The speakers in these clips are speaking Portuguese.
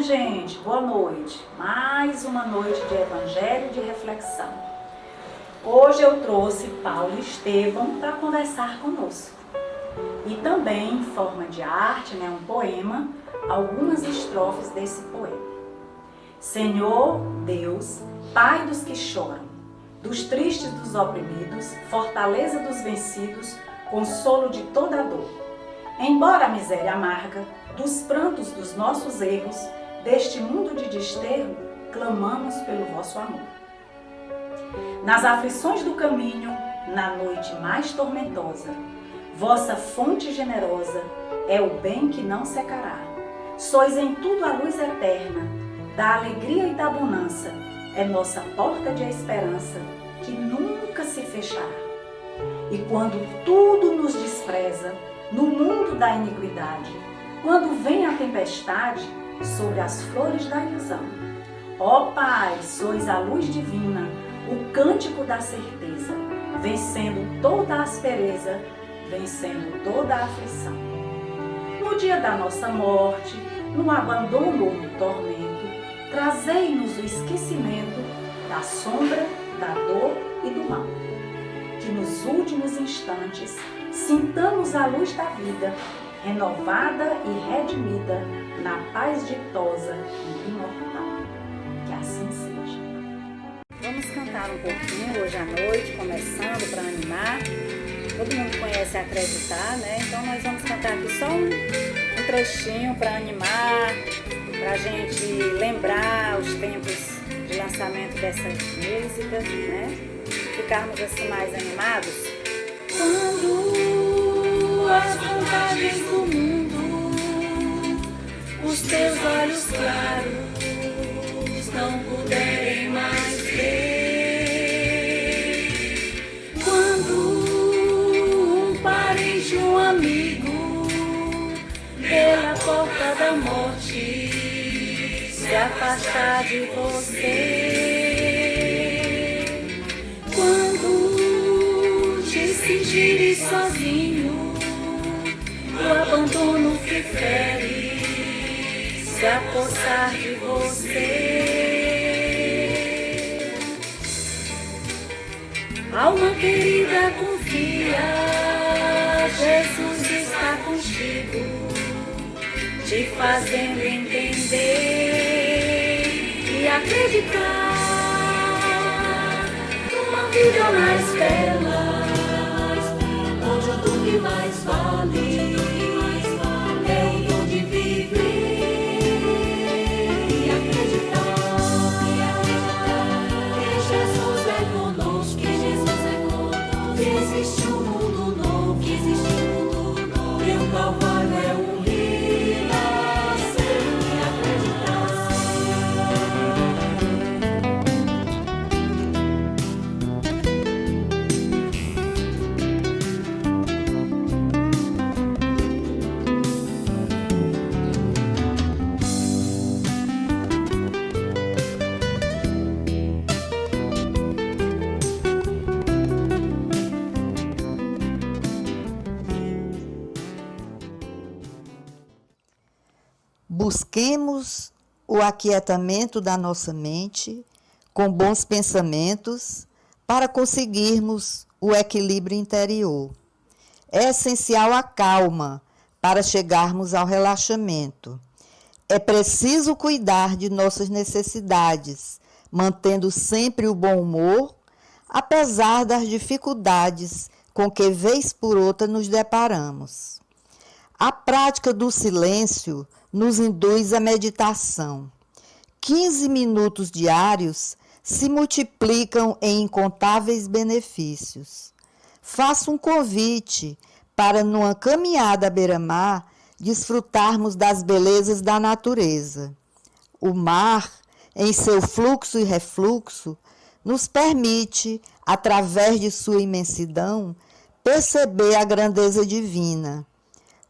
gente? Boa noite. Mais uma noite de Evangelho de reflexão. Hoje eu trouxe Paulo e Estevão para conversar conosco. E também, em forma de arte, um poema, algumas estrofes desse poema. Senhor Deus, Pai dos que choram, dos tristes dos oprimidos, fortaleza dos vencidos, consolo de toda a dor. Embora a miséria amarga, dos prantos dos nossos erros, deste mundo de desterro, clamamos pelo vosso amor. Nas aflições do caminho, na noite mais tormentosa, vossa fonte generosa é o bem que não secará. Sois em tudo a luz eterna, da alegria e da bonança, é nossa porta de esperança, que nunca se fechará. E quando tudo nos despreza, no mundo da iniquidade, quando vem a tempestade sobre as flores da ilusão, ó Pai, sois a luz divina, o cântico da certeza, vencendo toda a aspereza, vencendo toda a aflição. No dia da nossa morte, no abandono ou no tormento, trazei-nos o esquecimento da sombra, da dor e do mal. Que nos últimos instantes sintamos a luz da vida, renovada e redimida, na paz ditosa e imortal. Que assim seja. Vamos cantar um pouquinho hoje à noite, começando para animar. Todo mundo conhece Acreditar, Então nós vamos cantar aqui só um trechinho para animar, para a gente lembrar os tempos de lançamento dessas músicas, Ficarmos assim mais animados. Quando as vantagens do mundo, os teus olhos claros não puderem mais ver. Quando um parente, um amigo, pela porta da morte se afastar de você. Quando te sentires sozinho, o abandono que fere se apossar de você. Alma querida, confia, Jesus está contigo, te fazendo entender e acreditar numa vida mais bela, onde o dom que mais vale é o dom de viver e acreditar que Jesus é conosco, que existe um mundo novo, que o Calvário é um renascer e acreditar. Busquemos o aquietamento da nossa mente com bons pensamentos para conseguirmos o equilíbrio interior. É essencial a calma para chegarmos ao relaxamento. É preciso cuidar de nossas necessidades, mantendo sempre o bom humor, apesar das dificuldades com que vez por outra nos deparamos. A prática do silêncio nos induz à meditação. 15 minutos diários se multiplicam em incontáveis benefícios. Faço um convite para, numa caminhada à beira-mar, desfrutarmos das belezas da natureza. O mar, em seu fluxo e refluxo, nos permite, através de sua imensidão, perceber a grandeza divina.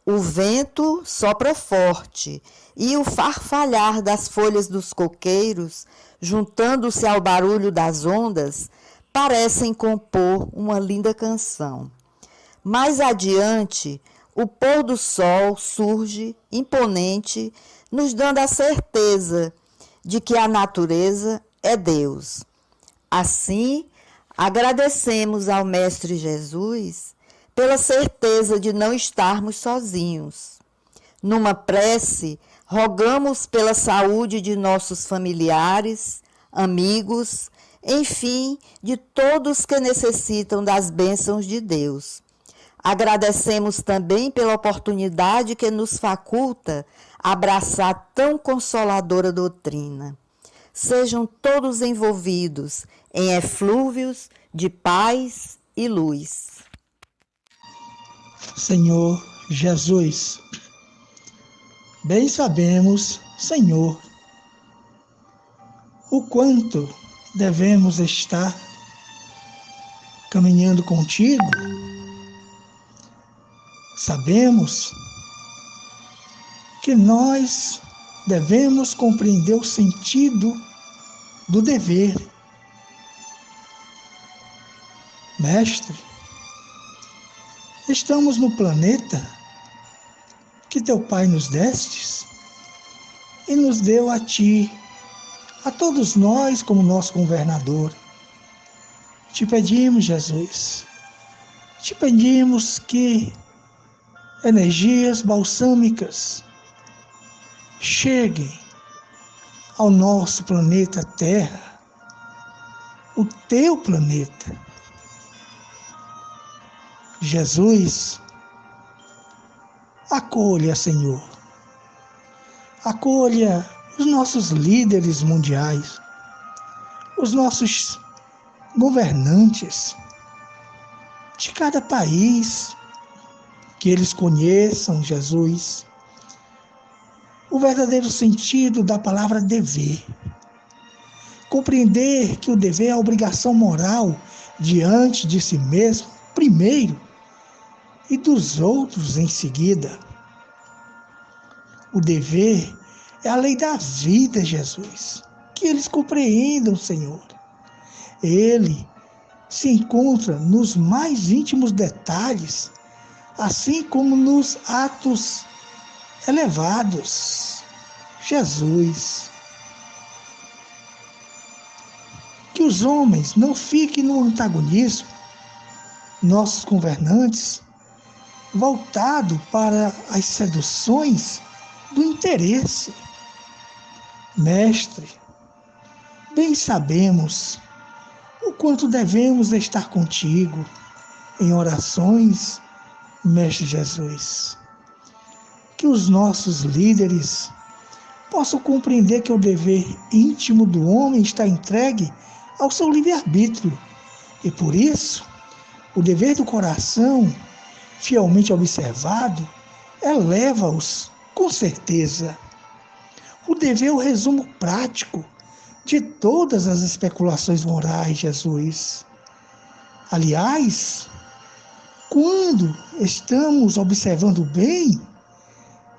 O vento sopra forte e o farfalhar das folhas dos coqueiros, juntando-se ao barulho das ondas, parecem compor uma linda canção. Mais adiante, o pôr do sol surge, imponente, nos dando a certeza de que a natureza é Deus. Assim, agradecemos ao Mestre Jesus pela certeza de não estarmos sozinhos. Numa prece, rogamos pela saúde de nossos familiares, amigos, enfim, de todos que necessitam das bênçãos de Deus. Agradecemos também pela oportunidade que nos faculta abraçar tão consoladora doutrina. Sejam todos envolvidos em eflúvios de paz e luz. Senhor Jesus, bem sabemos, Senhor, o quanto devemos estar caminhando contigo. Sabemos que nós devemos compreender o sentido do dever. Mestre, estamos no planeta que teu Pai nos destes e nos deu a ti, a todos nós como nosso governador. Te pedimos, Jesus, te pedimos que energias balsâmicas cheguem ao nosso planeta Terra, o teu planeta. Jesus, acolha, Senhor, acolha os nossos líderes mundiais, os nossos governantes de cada país, que eles conheçam, Jesus, o verdadeiro sentido da palavra dever. Compreender que o dever é a obrigação moral diante de si mesmo, primeiro, e dos outros em seguida. O dever é a lei da vida, Jesus. Que eles compreendam, Senhor. Ele se encontra nos mais íntimos detalhes, assim como nos atos elevados. Jesus, que os homens não fiquem no antagonismo, nossos governantes, voltado para as seduções do interesse. Mestre, bem sabemos o quanto devemos estar contigo em orações, Mestre Jesus. Que os nossos líderes possam compreender que o dever íntimo do homem está entregue ao seu livre-arbítrio e, por isso, o dever do coração, fielmente observado, eleva-os com certeza. O dever é o resumo prático de todas as especulações morais, Jesus. Aliás, quando estamos observando bem,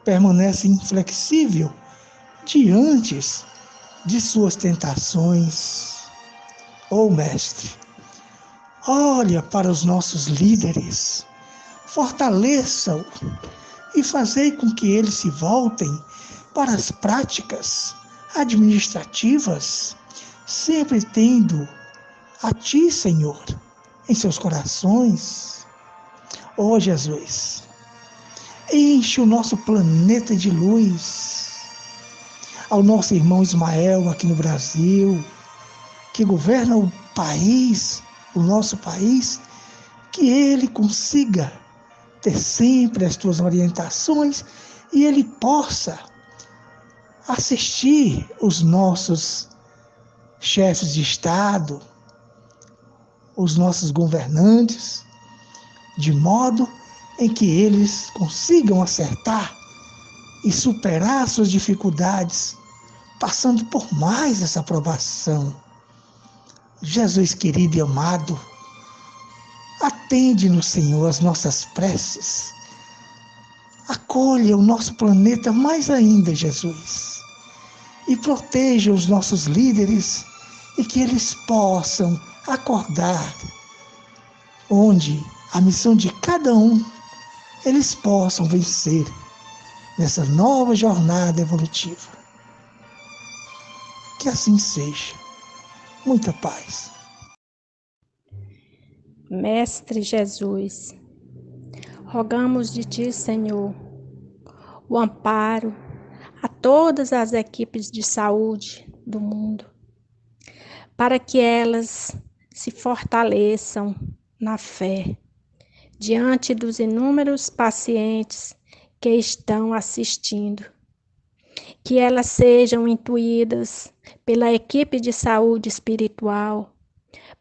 permanece inflexível diante de suas tentações. Ó Mestre, olha para os nossos líderes, fortaleça-o e fazei com que eles se voltem para as práticas administrativas, sempre tendo a Ti, Senhor, em seus corações. Ó Jesus, enche o nosso planeta de luz. Ao nosso irmão Ismael aqui no Brasil, que governa o país, o nosso país, que ele consiga ter sempre as tuas orientações e ele possa assistir os nossos chefes de Estado, os nossos governantes, de modo em que eles consigam acertar e superar suas dificuldades, passando por mais essa aprovação. Jesus querido e amado, atende-nos, Senhor, as nossas preces. Acolha o nosso planeta mais ainda, Jesus, e proteja os nossos líderes e que eles possam acordar, onde a missão de cada um, eles possam vencer nessa nova jornada evolutiva. Que assim seja. Muita paz. Mestre Jesus, rogamos de Ti, Senhor, o amparo a todas as equipes de saúde do mundo, para que elas se fortaleçam na fé, diante dos inúmeros pacientes que estão assistindo, que elas sejam intuídas pela equipe de saúde espiritual,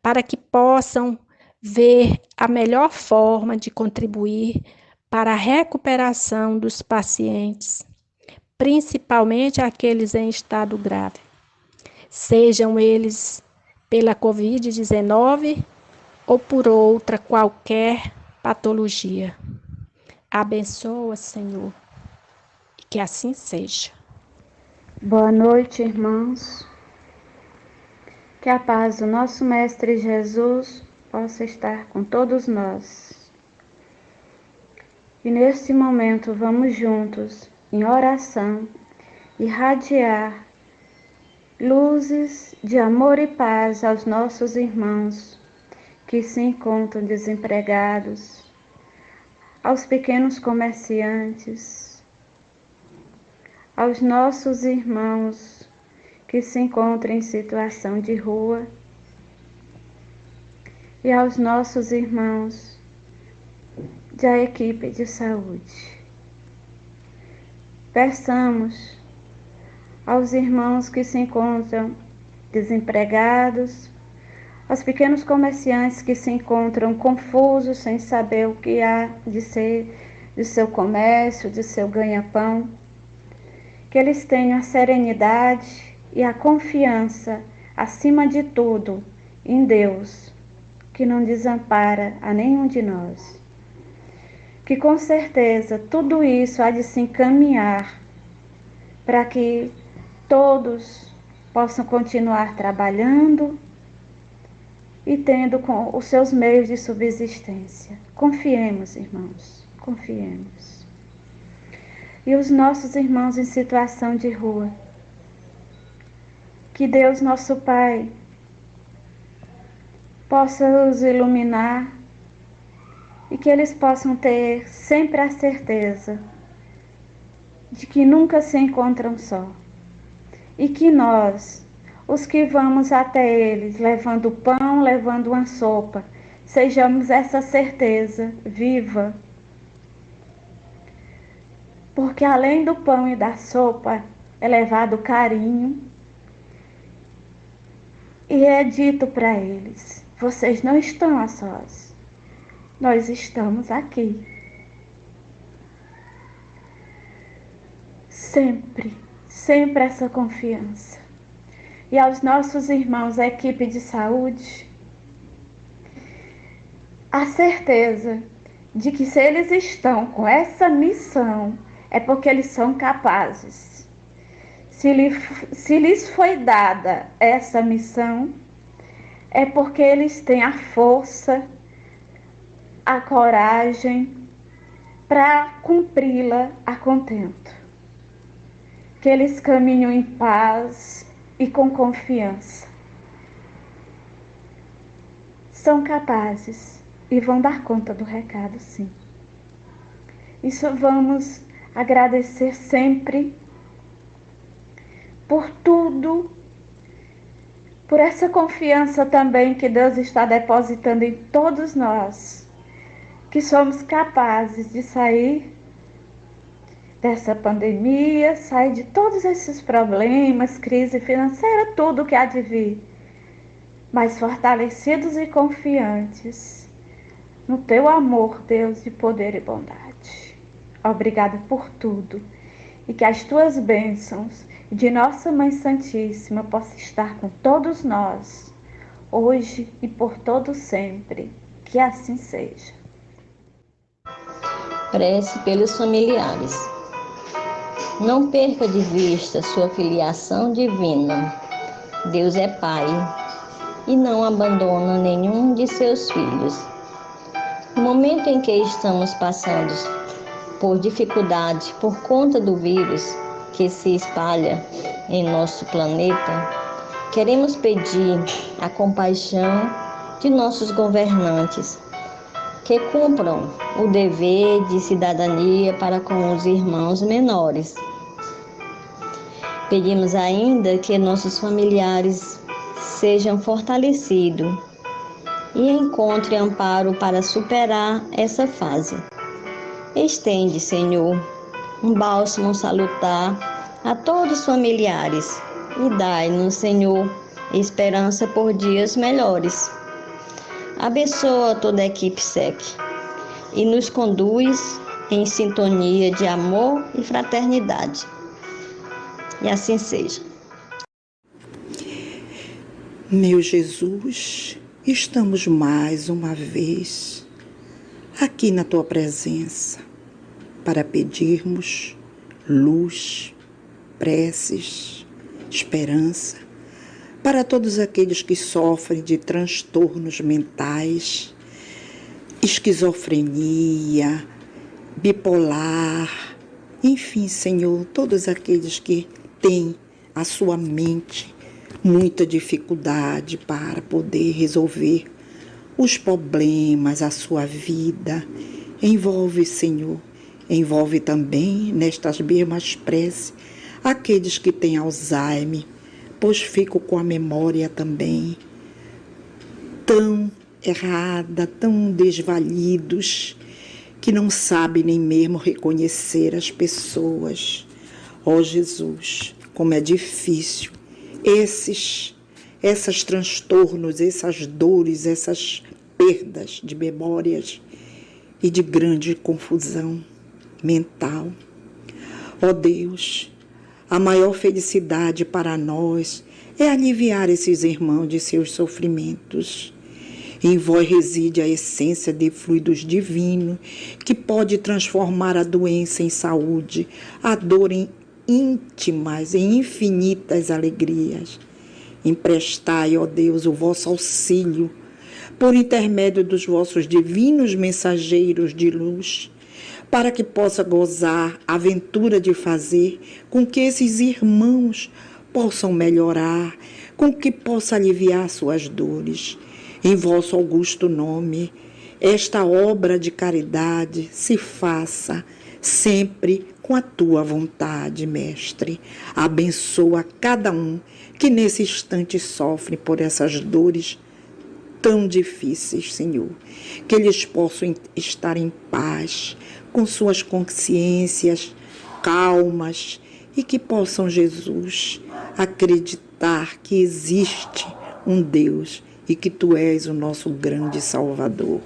para que possam ver a melhor forma de contribuir para a recuperação dos pacientes, principalmente aqueles em estado grave, sejam eles pela Covid-19 ou por outra qualquer patologia. Abençoa, Senhor, e que assim seja. Boa noite, irmãos. Que a paz do nosso Mestre Jesus possa estar com todos nós. E neste momento vamos juntos, em oração, irradiar luzes de amor e paz aos nossos irmãos que se encontram desempregados, aos pequenos comerciantes, aos nossos irmãos que se encontram em situação de rua e aos nossos irmãos da equipe de saúde. Peçamos aos irmãos que se encontram desempregados, aos pequenos comerciantes que se encontram confusos, sem saber o que há de ser de seu comércio, de seu ganha-pão, que eles tenham a serenidade e a confiança, acima de tudo, em Deus, que não desampara a nenhum de nós. Que com certeza tudo isso há de se encaminhar para que todos possam continuar trabalhando e tendo com os seus meios de subsistência. Confiemos, irmãos, confiemos. E os nossos irmãos em situação de rua, que Deus, nosso Pai, possa os iluminar e que eles possam ter sempre a certeza de que nunca se encontram só. E que nós, os que vamos até eles, levando pão, levando uma sopa, sejamos essa certeza viva. Porque além do pão e da sopa, é levado carinho e é dito para eles: vocês não estão a sós, nós estamos aqui. Sempre, sempre essa confiança. E aos nossos irmãos da equipe de saúde, a certeza de que se eles estão com essa missão, é porque eles são capazes. Se lhes foi dada essa missão, é porque eles têm a força, a coragem para cumpri-la a contento. Que eles caminham em paz e com confiança. São capazes e vão dar conta do recado, sim. Isso vamos agradecer sempre por tudo, por essa confiança também que Deus está depositando em todos nós, que somos capazes de sair dessa pandemia, sair de todos esses problemas, crise financeira, tudo que há de vir, mas fortalecidos e confiantes no Teu amor, Deus, de poder e bondade. Obrigada por tudo e que as Tuas bênçãos de Nossa Mãe Santíssima possam estar com todos nós, hoje e por todo sempre. Que assim seja. Prece pelos familiares. Não perca de vista sua filiação divina. Deus é Pai e não abandona nenhum de seus filhos. No momento em que estamos passando por dificuldade por conta do vírus que se espalha em nosso planeta, queremos pedir a compaixão de nossos governantes, que cumpram o dever de cidadania para com os irmãos menores. Pedimos ainda que nossos familiares sejam fortalecidos e encontrem amparo para superar essa fase. Estende, Senhor, um bálsamo salutar a todos os familiares e dai-nos, Senhor, esperança por dias melhores. Abençoa toda a equipe SEC e nos conduz em sintonia de amor e fraternidade. E assim seja. Meu Jesus, estamos mais uma vez aqui na Tua presença para pedirmos luz, preces, esperança para todos aqueles que sofrem de transtornos mentais, esquizofrenia, bipolar, enfim, Senhor, todos aqueles que têm a sua mente muita dificuldade para poder resolver os problemas, a sua vida. Envolve, Senhor, envolve também nestas mesmas preces aqueles que têm Alzheimer, pois fico com a memória também tão errada, tão desvalidos, que não sabem nem mesmo reconhecer as pessoas. Jesus, como é difícil esses transtornos, essas dores, essas perdas de memórias e de grande confusão mental. Deus, a maior felicidade para nós é aliviar esses irmãos de seus sofrimentos. Em vós reside a essência de fluidos divinos que pode transformar a doença em saúde, a dor em íntimas, em infinitas alegrias. Emprestai, Deus, o vosso auxílio por intermédio dos vossos divinos mensageiros de luz, para que possa gozar a aventura de fazer com que esses irmãos possam melhorar, com que possa aliviar suas dores. Em vosso augusto nome, esta obra de caridade se faça sempre com a tua vontade, Mestre. Abençoa cada um que nesse instante sofre por essas dores tão difíceis, Senhor. Que eles possam estar em paz, com suas consciências calmas e que possam, Jesus, acreditar que existe um Deus e que Tu és o nosso grande Salvador.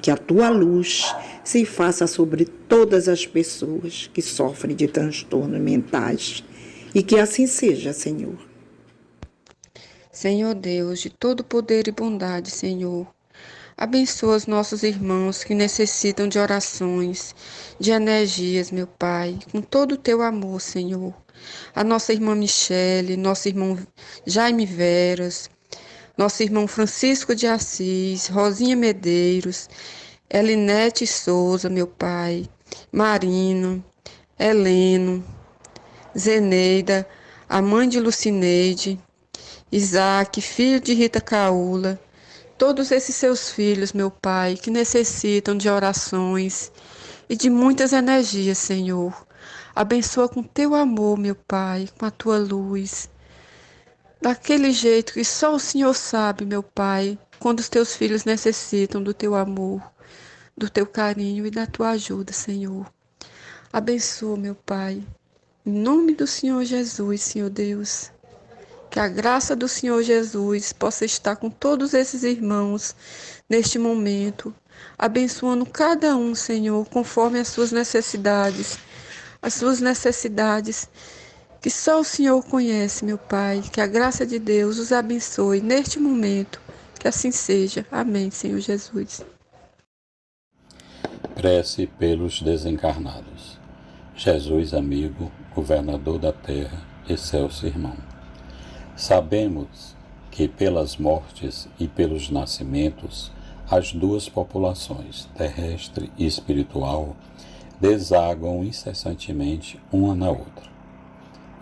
Que a Tua luz se faça sobre todas as pessoas que sofrem de transtornos mentais. E que assim seja, Senhor. Senhor Deus, de todo poder e bondade, Senhor, abençoa os nossos irmãos que necessitam de orações, de energias, meu Pai, com todo o Teu amor, Senhor. A nossa irmã Michele, nosso irmão Jaime Veras, nosso irmão Francisco de Assis, Rosinha Medeiros, Elinete Souza, meu Pai, Marino, Heleno, Zeneida, a mãe de Lucineide, Isaac, filho de Rita Caula, todos esses seus filhos, meu Pai, que necessitam de orações e de muitas energias, Senhor. Abençoa com Teu amor, meu Pai, com a Tua luz, daquele jeito que só o Senhor sabe, meu Pai, quando os Teus filhos necessitam do Teu amor, do Teu carinho e da Tua ajuda, Senhor. Abençoa, meu Pai, em nome do Senhor Jesus, Senhor Deus. Que a graça do Senhor Jesus possa estar com todos esses irmãos neste momento, abençoando cada um, Senhor, conforme as suas necessidades que só o Senhor conhece, meu Pai. Que a graça de Deus os abençoe neste momento, que assim seja. Amém, Senhor Jesus. Prece pelos desencarnados. Jesus, amigo, governador da terra, excelso irmão. Sabemos que pelas mortes e pelos nascimentos, as duas populações, terrestre e espiritual, desaguam incessantemente uma na outra.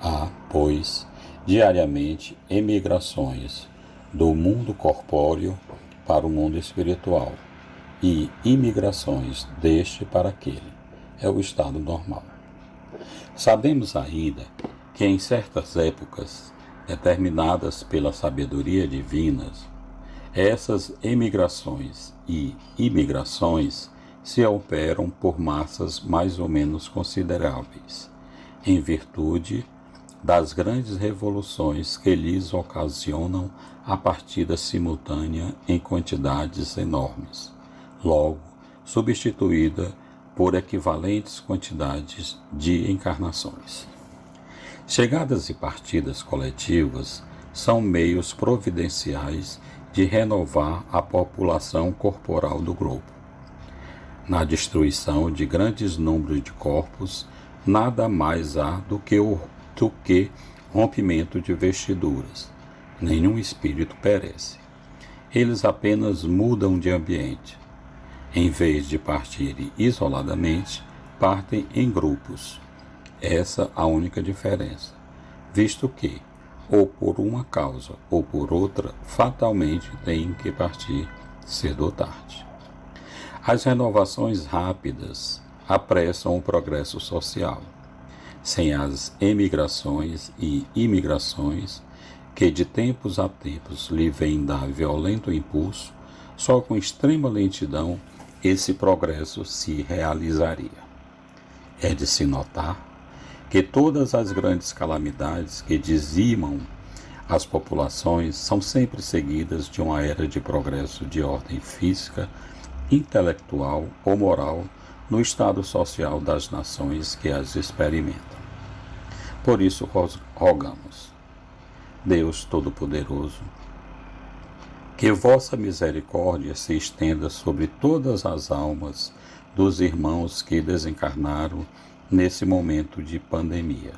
Há, pois, diariamente emigrações do mundo corpóreo para o mundo espiritual e imigrações deste para aquele. É o estado normal. Sabemos ainda que em certas épocas, determinadas pela sabedoria divina, essas emigrações e imigrações se operam por massas mais ou menos consideráveis, em virtude das grandes revoluções que lhes ocasionam a partida simultânea em quantidades enormes, logo substituída por equivalentes quantidades de encarnações. Chegadas e partidas coletivas são meios providenciais de renovar a população corporal do globo. Na destruição de grandes números de corpos, nada mais há do que rompimento de vestiduras. Nenhum espírito perece. Eles apenas mudam de ambiente. Em vez de partirem isoladamente, partem em grupos. Essa a única diferença, visto que, ou por uma causa ou por outra, fatalmente têm que partir cedo ou tarde. As renovações rápidas apressam o progresso social. Sem as emigrações e imigrações, que de tempos a tempos lhe vêm dar violento impulso, só com extrema lentidão esse progresso se realizaria. É de se notar que todas as grandes calamidades que dizimam as populações são sempre seguidas de uma era de progresso de ordem física, intelectual ou moral no estado social das nações que as experimentam. Por isso rogamos, Deus Todo-Poderoso, que vossa misericórdia se estenda sobre todas as almas dos irmãos que desencarnaram nesse momento de pandemia,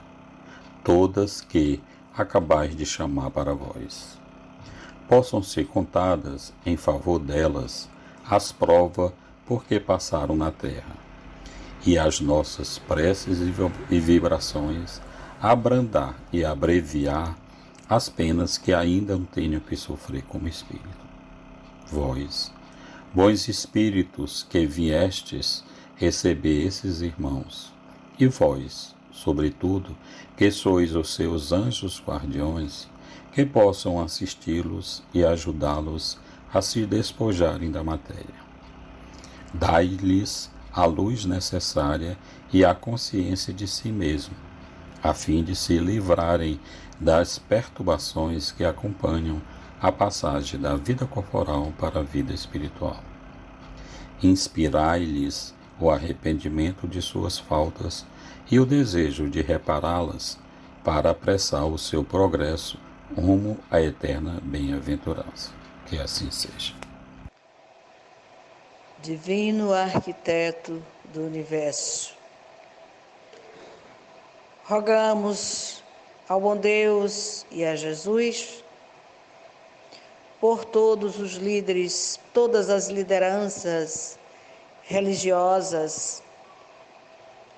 todas que acabais de chamar para vós. Possam ser contadas em favor delas as provas por que passaram na terra, e as nossas preces e vibrações abrandar e abreviar as penas que ainda não tenho que sofrer como espírito. Vós, bons espíritos que viestes receber esses irmãos, e vós, sobretudo, que sois os seus anjos guardiões, que possam assisti-los e ajudá-los a se despojarem da matéria. Dai-lhes a luz necessária e a consciência de si mesmo, a fim de se livrarem das perturbações que acompanham a passagem da vida corporal para a vida espiritual. Inspirai-lhes o arrependimento de suas faltas e o desejo de repará-las para apressar o seu progresso rumo à eterna bem-aventurança. Que assim seja. Divino Arquiteto do Universo, rogamos ao bom Deus e a Jesus por todos os líderes, todas as lideranças religiosas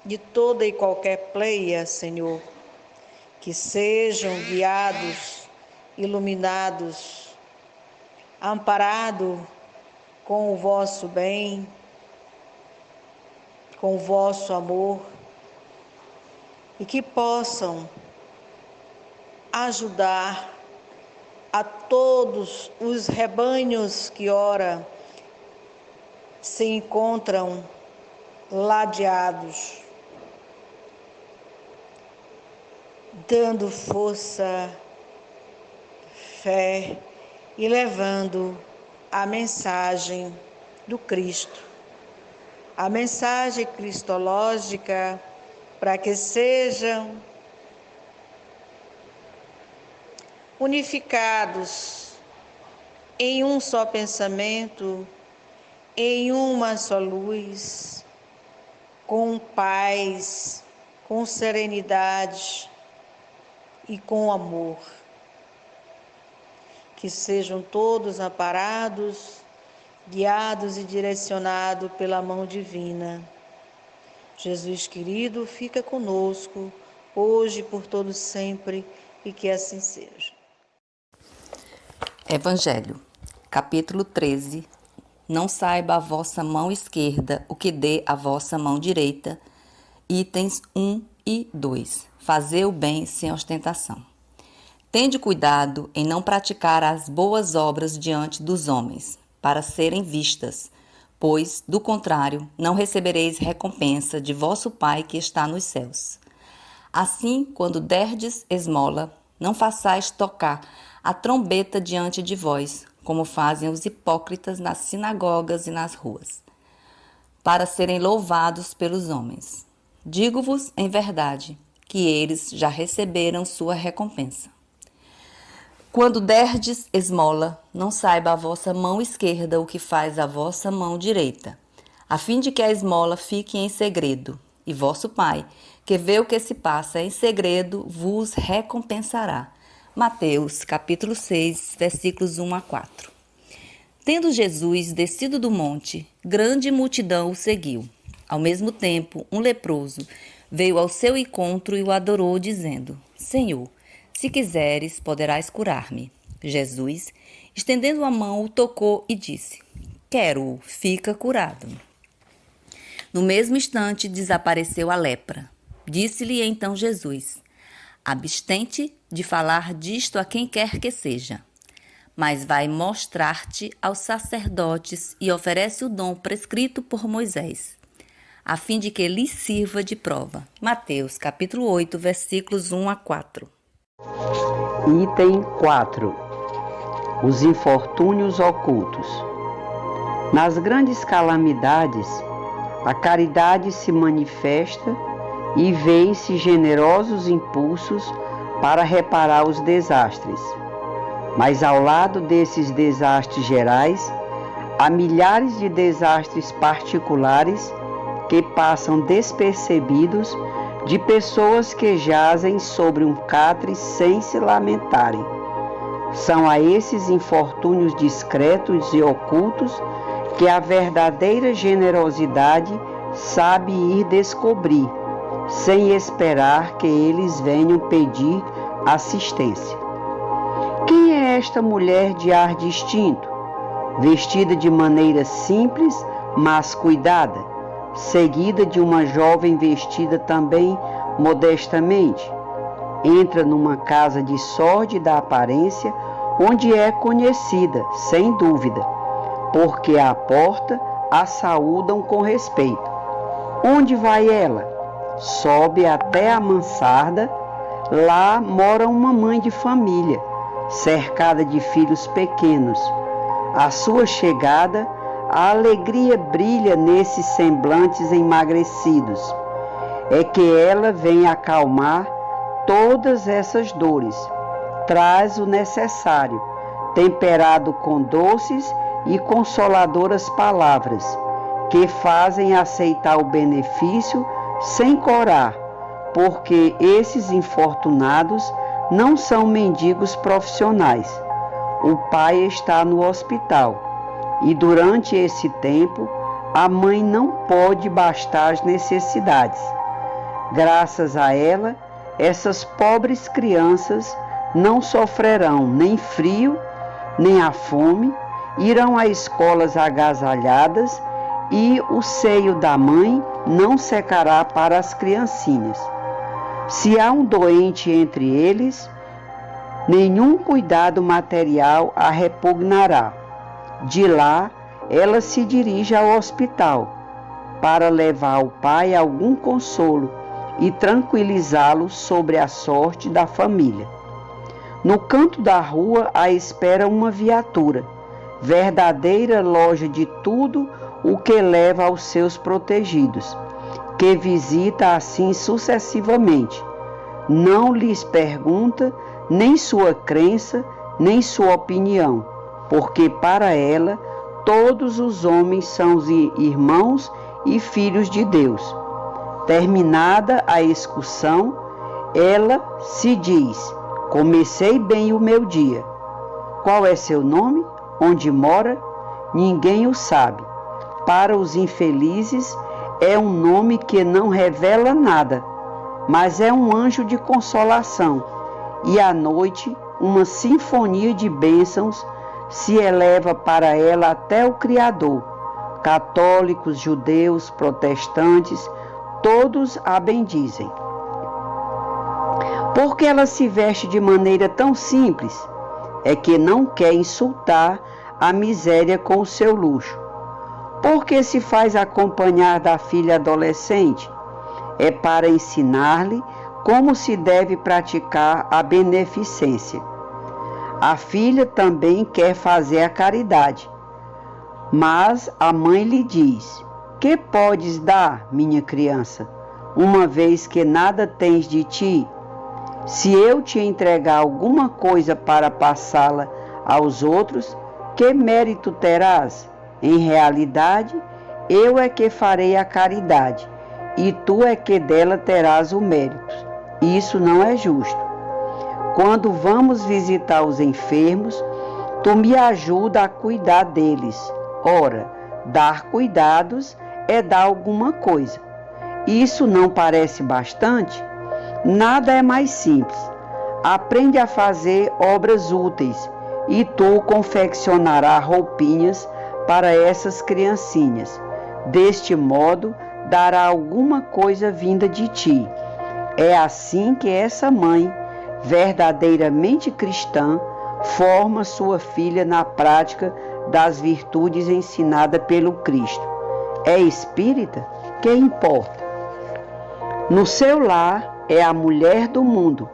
de toda e qualquer pleia, Senhor, que sejam guiados, iluminados, amparados com o vosso bem, com o vosso amor, e que possam ajudar a todos os rebanhos que ora se encontram ladeados, dando força, fé e levando a mensagem do Cristo, a mensagem cristológica, para que sejam unificados em um só pensamento, em uma só luz, com paz, com serenidade e com amor. Que sejam todos amparados, guiados e direcionados pela mão divina, Jesus querido, fica conosco, hoje e por todo sempre, e que assim seja. Evangelho, capítulo 13. Não saiba a vossa mão esquerda o que dê a vossa mão direita. Itens 1 e 2. Fazer o bem sem ostentação. Tende cuidado em não praticar as boas obras diante dos homens, para serem vistas, pois, do contrário, não recebereis recompensa de vosso Pai que está nos céus. Assim, quando derdes esmola, não façais tocar a trombeta diante de vós, como fazem os hipócritas nas sinagogas e nas ruas, para serem louvados pelos homens. Digo-vos em verdade que eles já receberam sua recompensa. Quando derdes esmola, não saiba a vossa mão esquerda o que faz a vossa mão direita, a fim de que a esmola fique em segredo, e vosso Pai, que vê o que se passa em segredo, vos recompensará. Mateus, capítulo 6, versículos 1 a 4. Tendo Jesus descido do monte, grande multidão o seguiu. Ao mesmo tempo, um leproso veio ao seu encontro e o adorou, dizendo: Senhor, se quiseres, poderás curar-me. Jesus, estendendo a mão, o tocou e disse: Quero, fica curado. No mesmo instante, desapareceu a lepra. Disse-lhe então Jesus: Abstente de falar disto a quem quer que seja, mas vai mostrar-te aos sacerdotes e oferece o dom prescrito por Moisés, a fim de que lhes sirva de prova. Mateus, capítulo 8, versículos 1 a 4. Item 4. Os infortúnios ocultos. Nas grandes calamidades, a caridade se manifesta e vêem-se generosos impulsos para reparar os desastres. Mas ao lado desses desastres gerais, há milhares de desastres particulares que passam despercebidos de pessoas que jazem sobre um catre sem se lamentarem. São a esses infortúnios discretos e ocultos que a verdadeira generosidade sabe ir descobrir, sem esperar que eles venham pedir assistência. Quem é esta mulher de ar distinto, vestida de maneira simples, mas cuidada, seguida de uma jovem vestida também modestamente? Entra numa casa de sórdida aparência, onde é conhecida, sem dúvida, porque à porta a saúdam com respeito. Onde vai ela? Sobe até a mansarda. Lá mora uma mãe de família, cercada de filhos pequenos. À sua chegada, a alegria brilha nesses semblantes emagrecidos. É que ela vem acalmar todas essas dores. Traz o necessário, temperado com doces e consoladoras palavras, que fazem aceitar o benefício sem corar, porque esses infortunados não são mendigos profissionais. O pai está no hospital e durante esse tempo a mãe não pode bastar as necessidades. Graças a ela, essas pobres crianças não sofrerão nem frio, nem a fome, irão a escolas agasalhadas e o seio da mãe não secará para as criancinhas. Se há um doente entre eles, nenhum cuidado material a repugnará. De lá, ela se dirige ao hospital para levar ao pai algum consolo e tranquilizá-lo sobre a sorte da família. No canto da rua a espera uma viatura, verdadeira loja de tudo o que leva aos seus protegidos, que visita assim sucessivamente. Não lhes pergunta nem sua crença, nem sua opinião, porque para ela todos os homens são os irmãos e filhos de Deus. Terminada a excursão, ela se diz: comecei bem o meu dia. Qual é seu nome? Onde mora? Ninguém o sabe. Para os infelizes, é um nome que não revela nada, mas é um anjo de consolação. E à noite, uma sinfonia de bênçãos se eleva para ela até o Criador. Católicos, judeus, protestantes, todos a bendizem. Porque ela se veste de maneira tão simples? É que não quer insultar a miséria com o seu luxo. Porque se faz acompanhar da filha adolescente? É para ensinar-lhe como se deve praticar a beneficência. A filha também quer fazer a caridade. Mas a mãe lhe diz: que podes dar, minha criança, uma vez que nada tens de ti? Se eu te entregar alguma coisa para passá-la aos outros, que mérito terás? Em realidade, eu é que farei a caridade, e tu é que dela terás o mérito. Isso não é justo. Quando vamos visitar os enfermos, tu me ajuda a cuidar deles. Ora, dar cuidados é dar alguma coisa. Isso não parece bastante? Nada é mais simples. Aprende a fazer obras úteis e tu confeccionarás roupinhas para essas criancinhas. Deste modo, dará alguma coisa vinda de ti. É assim que essa mãe, verdadeiramente cristã, forma sua filha na prática das virtudes ensinadas pelo Cristo. É espírita? Que importa? No seu lar é a mulher do mundo,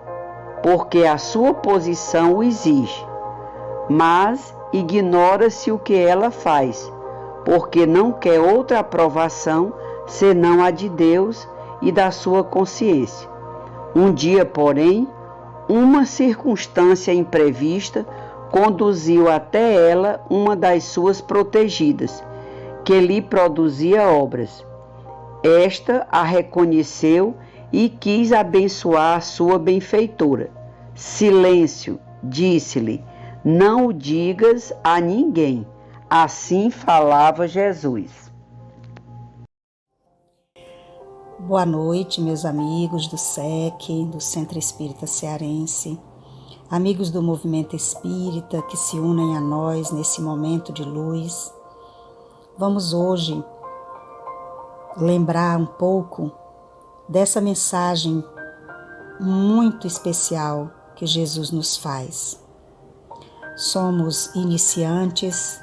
porque a sua posição o exige. Mas ignora-se o que ela faz, porque não quer outra aprovação senão a de Deus e da sua consciência. Um dia, porém, uma circunstância imprevista conduziu até ela uma das suas protegidas, que lhe produzia obras. Esta a reconheceu e quis abençoar a sua benfeitora. Silêncio, disse-lhe, não o digas a ninguém. Assim falava Jesus. Boa noite, meus amigos do SEC, do Centro Espírita Cearense, amigos do Movimento Espírita que se unem a nós nesse momento de luz. Vamos hoje lembrar um pouco dessa mensagem muito especial que Jesus nos faz. Somos iniciantes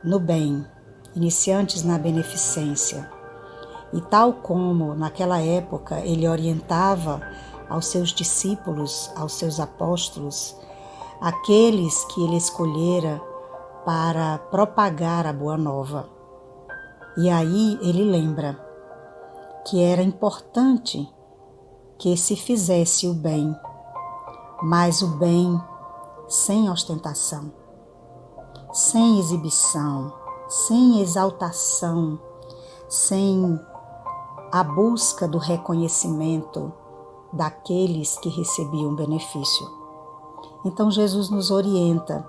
no bem, iniciantes na beneficência. E tal como naquela época ele orientava aos seus discípulos, aos seus apóstolos, aqueles que ele escolhera para propagar a boa nova. E aí ele lembra que era importante que se fizesse o bem, mas o bem sem ostentação, sem exibição, sem exaltação, sem a busca do reconhecimento daqueles que recebiam benefício. Então Jesus nos orienta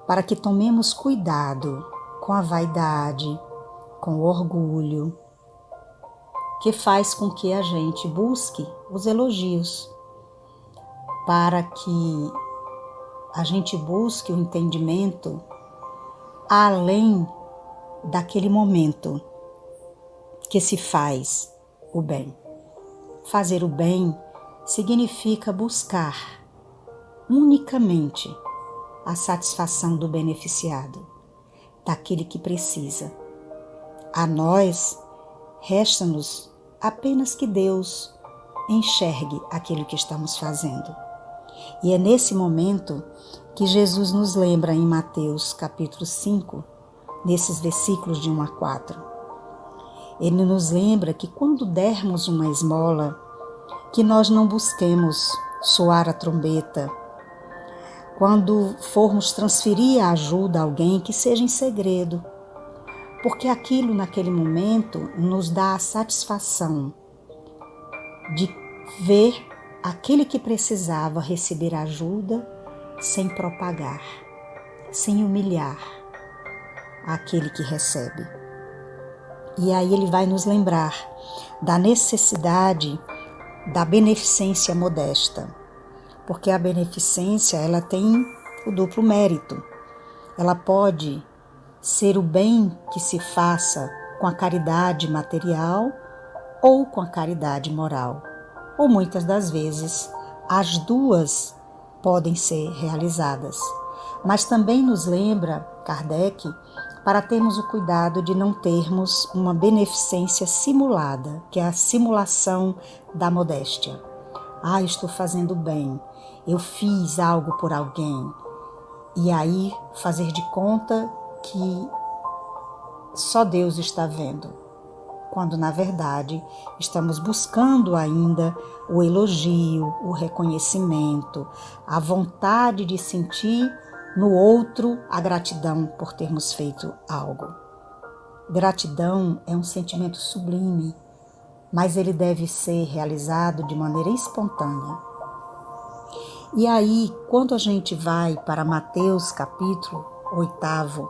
para que tomemos cuidado com a vaidade, com o orgulho, que faz com que a gente busque os elogios, para que a gente busque o entendimento além daquele momento que se faz o bem. Fazer o bem significa buscar unicamente a satisfação do beneficiado, daquele que precisa. A nós, resta-nos apenas que Deus enxergue aquilo que estamos fazendo. E é nesse momento que Jesus nos lembra em Mateus capítulo 5, nesses versículos de 1 a 4. Ele nos lembra que quando dermos uma esmola, que nós não busquemos soar a trombeta. Quando formos transferir a ajuda a alguém, que seja em segredo, porque aquilo naquele momento nos dá a satisfação de ver aquele que precisava receber ajuda sem propagar, sem humilhar aquele que recebe. E aí ele vai nos lembrar da necessidade da beneficência modesta, porque a beneficência ela tem o duplo mérito. Ela pode ser o bem que se faça com a caridade material ou com a caridade moral, ou muitas das vezes as duas podem ser realizadas. Mas também nos lembra Kardec para termos o cuidado de não termos uma beneficência simulada, que é a simulação da modéstia. Estou fazendo bem, eu fiz algo por alguém, e aí fazer de conta que só Deus está vendo, quando na verdade estamos buscando ainda o elogio, o reconhecimento, a vontade de sentir no outro a gratidão por termos feito algo. Gratidão é um sentimento sublime, mas ele deve ser realizado de maneira espontânea. E aí, quando a gente vai para Mateus capítulo 8,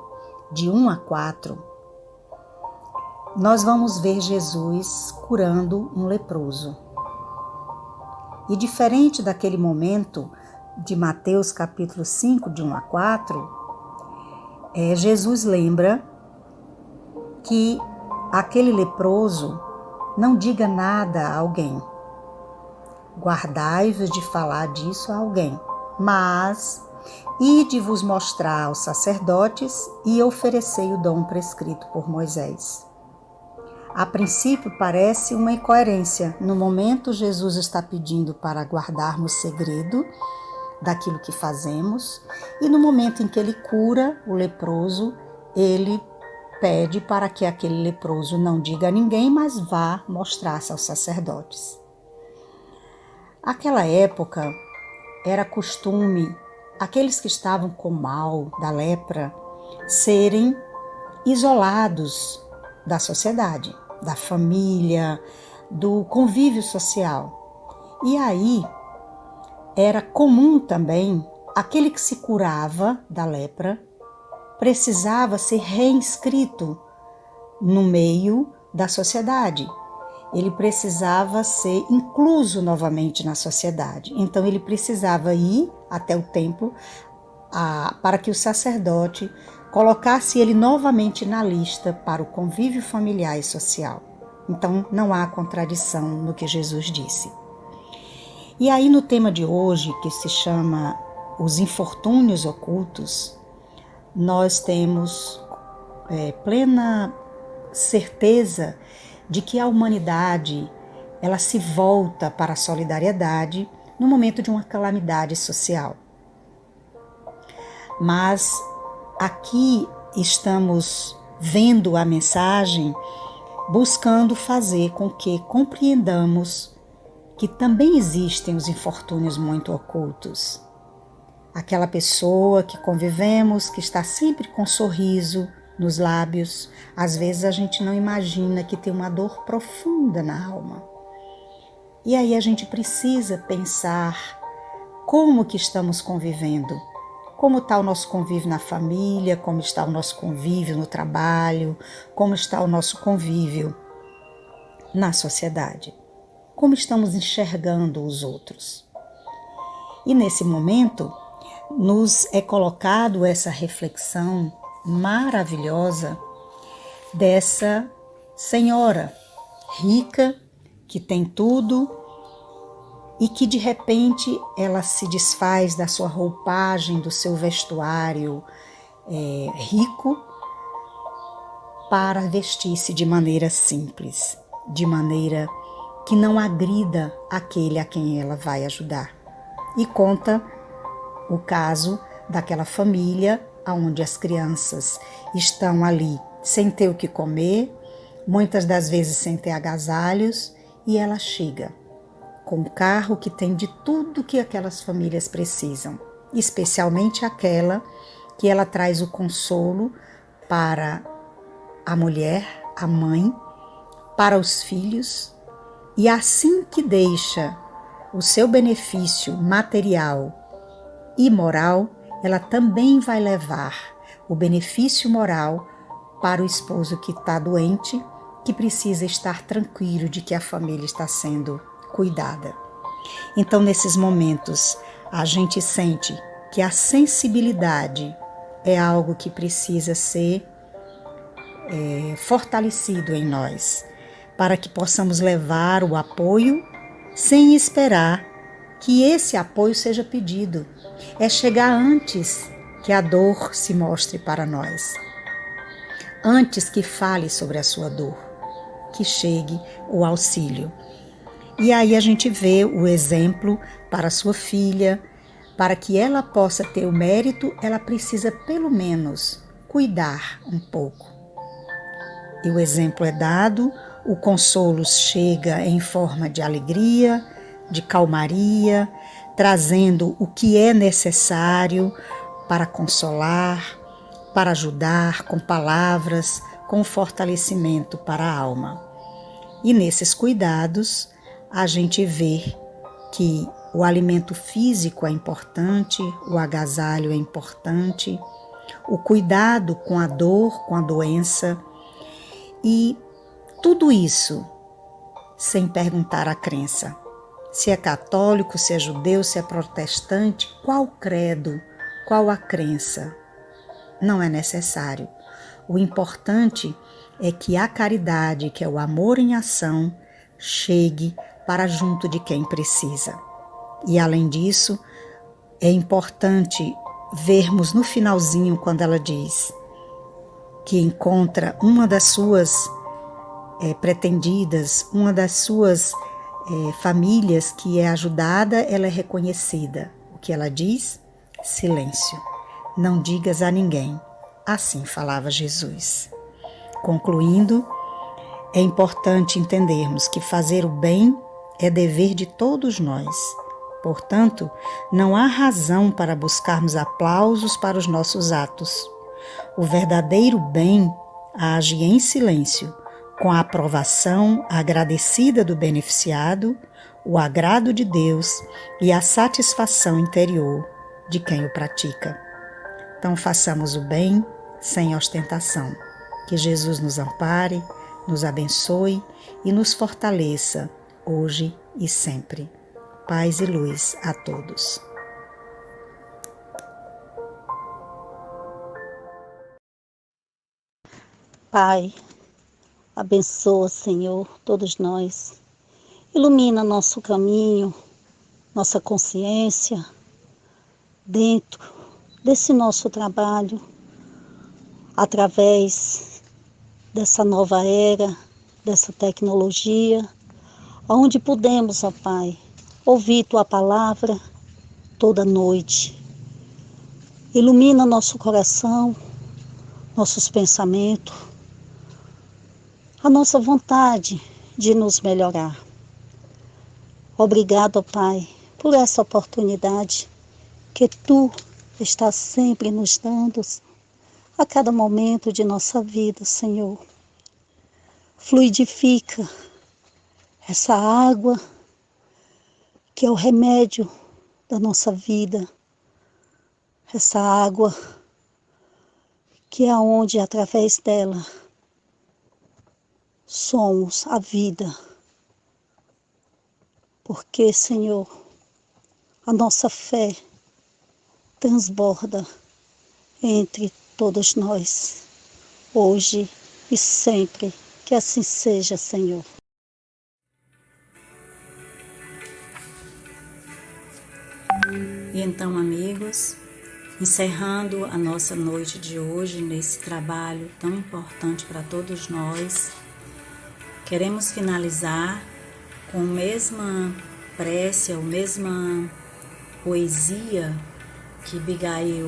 de 1 a 4, nós vamos ver Jesus curando um leproso. E diferente daquele momento de Mateus capítulo 5, de 1 a 4, Jesus lembra que aquele leproso não diga nada a alguém. Guardai-vos de falar disso a alguém, mas ide-vos mostrar aos sacerdotes e oferecei o dom prescrito por Moisés. A princípio parece uma incoerência. No momento, Jesus está pedindo para guardarmos segredo daquilo que fazemos, e no momento em que ele cura o leproso, ele pede para que aquele leproso não diga a ninguém, mas vá mostrar-se aos sacerdotes. Aquela época era costume aqueles que estavam com mal da lepra serem isolados da sociedade, da família, do convívio social. E aí era comum também aquele que se curava da lepra precisava ser reinscrito no meio da sociedade. Ele precisava ser incluso novamente na sociedade. Então ele precisava ir até o templo para que o sacerdote colocasse ele novamente na lista para o convívio familiar e social. Então não há contradição no que Jesus disse. E aí no tema de hoje, que se chama Os Infortúnios Ocultos, nós temos plena certeza de que a humanidade ela se volta para a solidariedade no momento de uma calamidade social. Mas aqui estamos vendo a mensagem buscando fazer com que compreendamos que também existem os infortúnios muito ocultos. Aquela pessoa que convivemos, que está sempre com um sorriso nos lábios, às vezes a gente não imagina que tem uma dor profunda na alma. E aí a gente precisa pensar como que estamos convivendo, como está o nosso convívio na família, como está o nosso convívio no trabalho, como está o nosso convívio na sociedade, como estamos enxergando os outros. E nesse momento nos é colocado essa reflexão maravilhosa dessa senhora rica que tem tudo e que de repente ela se desfaz da sua roupagem, do seu vestuário rico para vestir-se de maneira simples, de maneira que não agrida aquele a quem ela vai ajudar. E conta o caso daquela família onde as crianças estão ali sem ter o que comer, muitas das vezes sem ter agasalhos, e ela chega com um carro que tem de tudo que aquelas famílias precisam, especialmente aquela que ela traz o consolo para a mulher, a mãe, para os filhos, e assim que deixa o seu benefício material e moral, ela também vai levar o benefício moral para o esposo que está doente que precisa estar tranquilo de que a família está sendo cuidada. Então, nesses momentos, a gente sente que a sensibilidade é algo que precisa ser fortalecido em nós, para que possamos levar o apoio sem esperar que esse apoio seja pedido. É chegar antes que a dor se mostre para nós, antes que fale sobre a sua dor, que chegue o auxílio. E aí a gente vê o exemplo para a sua filha. Para que ela possa ter o mérito, ela precisa pelo menos cuidar um pouco. E o exemplo é dado, o consolo chega em forma de alegria, de calmaria, trazendo o que é necessário para consolar, para ajudar com palavras, com fortalecimento para a alma. E nesses cuidados, a gente vê que o alimento físico é importante, o agasalho é importante, o cuidado com a dor, com a doença, e tudo isso sem perguntar a crença. Se é católico, se é judeu, se é protestante, qual credo, qual a crença? Não é necessário. O importante é que a caridade, que é o amor em ação, chegue para junto de quem precisa. E além disso, é importante vermos no finalzinho, quando ela diz que encontra uma das suas pretendidas, uma das suas famílias que é ajudada, ela é reconhecida. O que ela diz? Silêncio. Não digas a ninguém. Assim falava Jesus. Concluindo, é importante entendermos que fazer o bem é dever de todos nós. Portanto, não há razão para buscarmos aplausos para os nossos atos. O verdadeiro bem age em silêncio, com a aprovação agradecida do beneficiado, o agrado de Deus e a satisfação interior de quem o pratica. Então, façamos o bem sem ostentação. Que Jesus nos ampare, nos abençoe e nos fortaleça, hoje e sempre. Paz e luz a todos. Pai, abençoa, Senhor, todos nós. Ilumina nosso caminho, nossa consciência, dentro desse nosso trabalho, através dessa nova era, dessa tecnologia, onde podemos, ó Pai, ouvir Tua palavra toda noite. Ilumina nosso coração, nossos pensamentos, a nossa vontade de nos melhorar. Obrigado, ó Pai, por essa oportunidade que Tu estás sempre nos dando a cada momento de nossa vida, Senhor. Fluidifica essa água que é o remédio da nossa vida, essa água que é onde, através dela, somos a vida. Porque, Senhor, a nossa fé transborda entre todos nós, hoje e sempre. Que assim seja, Senhor. E então, amigos, encerrando a nossa noite de hoje, nesse trabalho tão importante para todos nós, queremos finalizar com a mesma prece, a mesma poesia que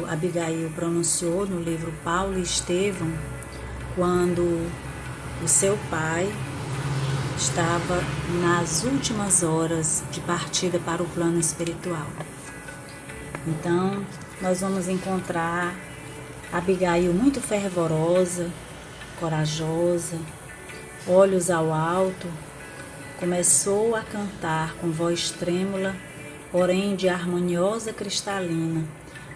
Abigail pronunciou no livro Paulo e Estevão, quando o seu pai estava nas últimas horas de partida para o plano espiritual. Então, nós vamos encontrar Abigail muito fervorosa, corajosa, olhos ao alto, começou a cantar com voz trêmula, porém de harmoniosa cristalina,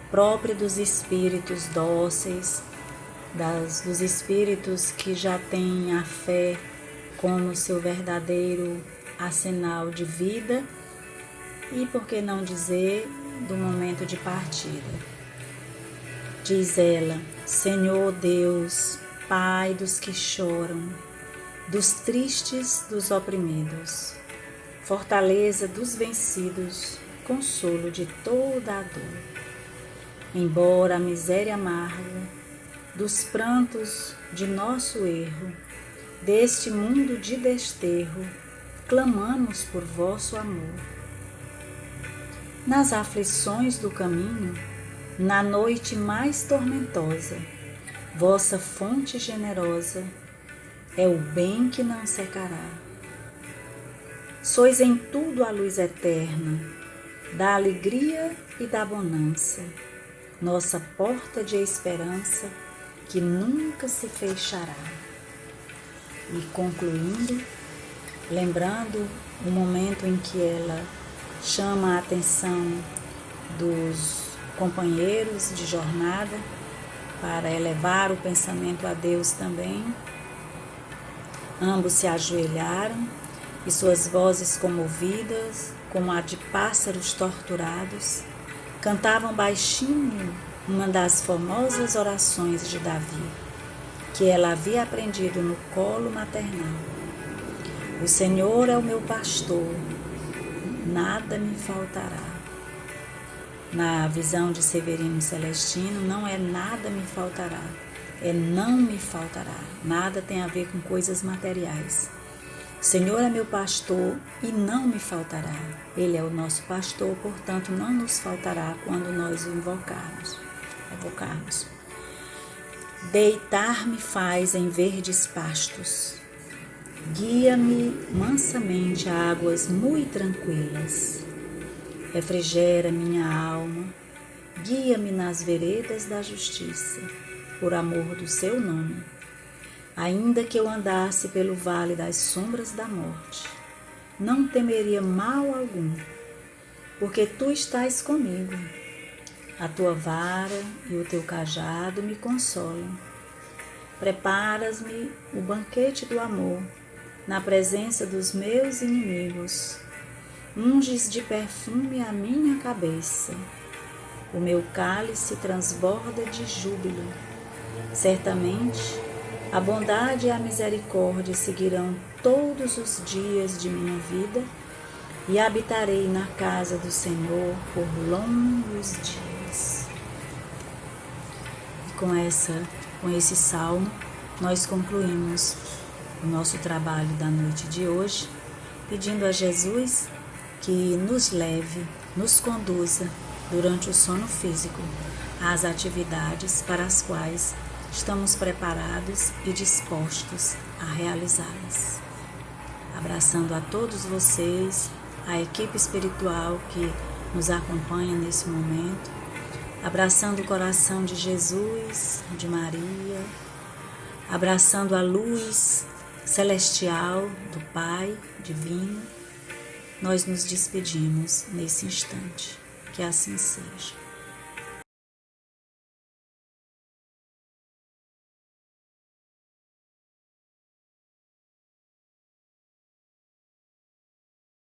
própria dos espíritos dóceis, dos espíritos que já têm a fé como seu verdadeiro arsenal de vida e, por que não dizer, do momento de partida. Diz ela: Senhor Deus, Pai dos que choram, dos tristes, dos oprimidos, fortaleza dos vencidos, consolo de toda a dor. Embora a miséria amarga, dos prantos de nosso erro, deste mundo de desterro, clamamos por vosso amor. Nas aflições do caminho, na noite mais tormentosa, vossa fonte generosa é o bem que não secará. Sois em tudo a luz eterna, da alegria e da bonança, nossa porta de esperança que nunca se fechará. E concluindo, lembrando o momento em que ela chama a atenção dos companheiros de jornada para elevar o pensamento a Deus também, ambos se ajoelharam e suas vozes comovidas, como a de pássaros torturados, cantavam baixinho uma das famosas orações de Davi, que ela havia aprendido no colo maternal. O Senhor é o meu pastor, nada me faltará. Na visão de Severino Celestino, não é nada me faltará, é não me faltará. Nada tem a ver com coisas materiais. O Senhor é meu pastor e não me faltará. Ele é o nosso pastor, portanto não nos faltará quando nós o invocarmos. Deitar-me faz em verdes pastos, guia-me mansamente a águas muito tranquilas, refrigera minha alma, guia-me nas veredas da justiça, por amor do seu nome. Ainda que eu andasse pelo vale das sombras da morte, não temeria mal algum, porque tu estás comigo. A tua vara e o teu cajado me consolam. Preparas-me o banquete do amor na presença dos meus inimigos. Unges de perfume a minha cabeça. O meu cálice transborda de júbilo. Certamente, a bondade e a misericórdia seguirão todos os dias de minha vida e habitarei na casa do Senhor por longos dias. E com esse salmo, nós concluímos o nosso trabalho da noite de hoje, pedindo a Jesus que nos leve, nos conduza durante o sono físico às atividades para as quais estamos preparados e dispostos a realizá-las. Abraçando a todos vocês, a equipe espiritual que nos acompanha nesse momento, abraçando o coração de Jesus, de Maria, abraçando a luz celestial do Pai divino, nós nos despedimos nesse instante. Que assim seja.